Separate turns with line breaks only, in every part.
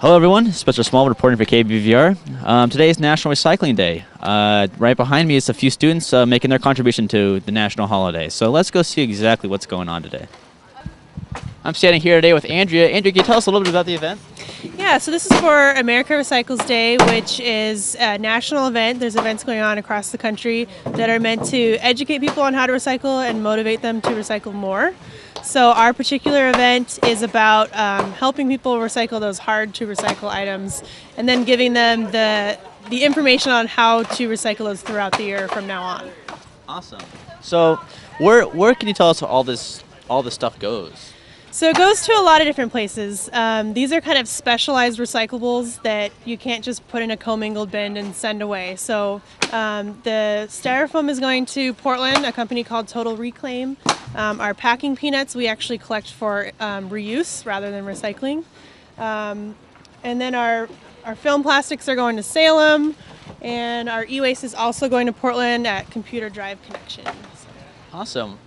Hello everyone, Spencer Smallwood reporting for KBVR. Today is National Recycling Day. Right behind me is a few students making their contribution to the national holiday. So let's go see exactly what's going on today. I'm standing here today with Andrea. Andrea, can you tell us a little bit about the event?
Yeah, so this is for America Recycles Day, which is a national event. There's events going on across the country that are meant to educate people on how to recycle and motivate them to recycle more. So our particular event is about helping people recycle those hard to recycle items and then giving them the information on how to recycle those throughout the year from now on.
Awesome. So where can you tell us all this stuff goes?
So it goes to a lot of different places. These are kind of specialized recyclables that you can't just put in a commingled bin and send away. So the styrofoam is going to Portland, a company called Total Reclaim. Our packing peanuts we actually collect for reuse rather than recycling. And then our film plastics are going to Salem, and our e-waste is also going to Portland at Computer Drive Connection.
Awesome.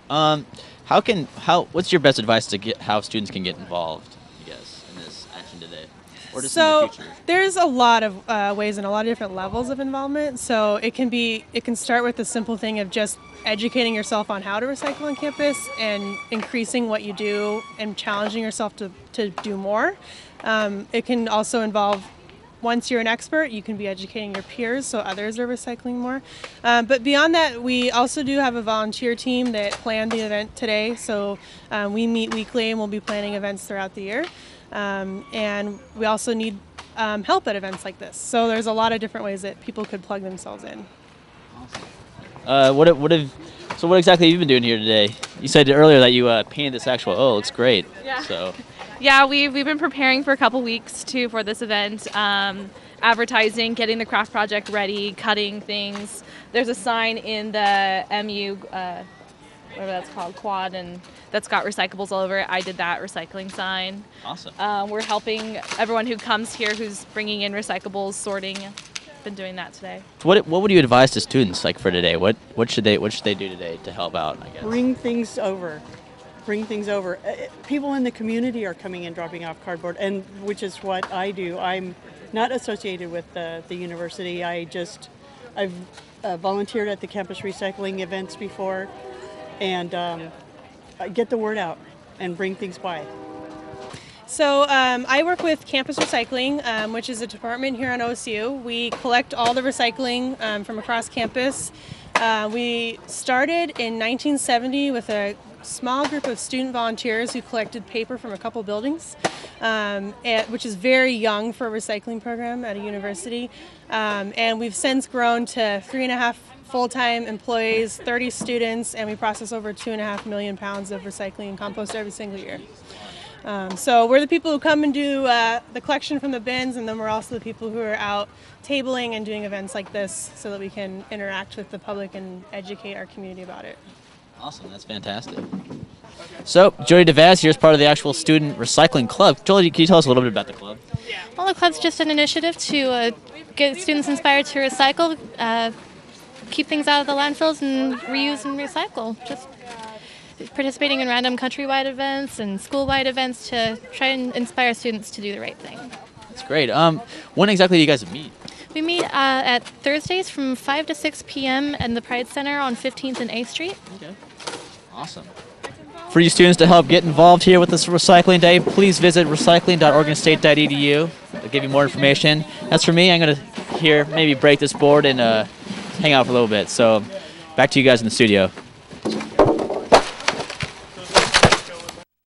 What's your best advice to get how students can get involved, I guess, in this action today, or just in the future?
There's a lot of ways and a lot of different levels of involvement. So it can start with the simple thing of just educating yourself on how to recycle on campus and increasing what you do and challenging yourself to do more. It can also involve, once you're an expert, you can be educating your peers so others are recycling more. But beyond that, we also do have a volunteer team that planned the event today. So we meet weekly and we'll be planning events throughout the year. And we also need help at events like this. So there's a lot of different ways that people could plug themselves in.
Awesome. What exactly have you been doing here today? You said earlier that you painted this actual. Oh, it looks great.
Yeah.
So.
Yeah, we've been preparing for a couple weeks for this event, advertising, getting the craft project ready, cutting things. There's a sign in the MU, whatever that's called, quad, and that's got recyclables all over it. I did that recycling sign.
Awesome.
We're helping everyone who comes here who's bringing in recyclables, sorting. Been doing that today.
What would you advise to students for today? What should they do today to help out, I guess?
Bring things over. People in the community are coming and dropping off cardboard, and which is what I do. I'm not associated with the university. I've volunteered at the campus recycling events before, and I get the word out and bring things by.
So I work with Campus Recycling, which is a department here on OSU. We collect all the recycling from across campus. We started in 1970 with a small group of student volunteers who collected paper from a couple buildings, which is very young for a recycling program at a university. And we've since grown to 3.5 full-time employees, 30 students, and we process over 2.5 million pounds of recycling and compost every single year. So we're the people who come and do the collection from the bins, and then we're also the people who are out tabling and doing events like this so that we can interact with the public and educate our community about it.
Awesome, that's fantastic. So, Jody DeVaz here is part of the actual Student Recycling Club. Jody, can you tell us a little bit about the club?
Well, the club's just an initiative to get students inspired to recycle, keep things out of the landfills, and reuse and recycle. Just participating in random countrywide events and school-wide events to try and inspire students to do the right thing.
That's great. When exactly do you guys meet?
We meet at Thursdays from 5 to 6 p.m. in the Pride Center on 15th and A Street.
Okay. Awesome. For you students to help get involved here with this Recycling Day, please visit recycling.oregonstate.edu. They'll give you more information. As for me, I'm going to maybe break this board and hang out for a little bit. So back to you guys in the studio.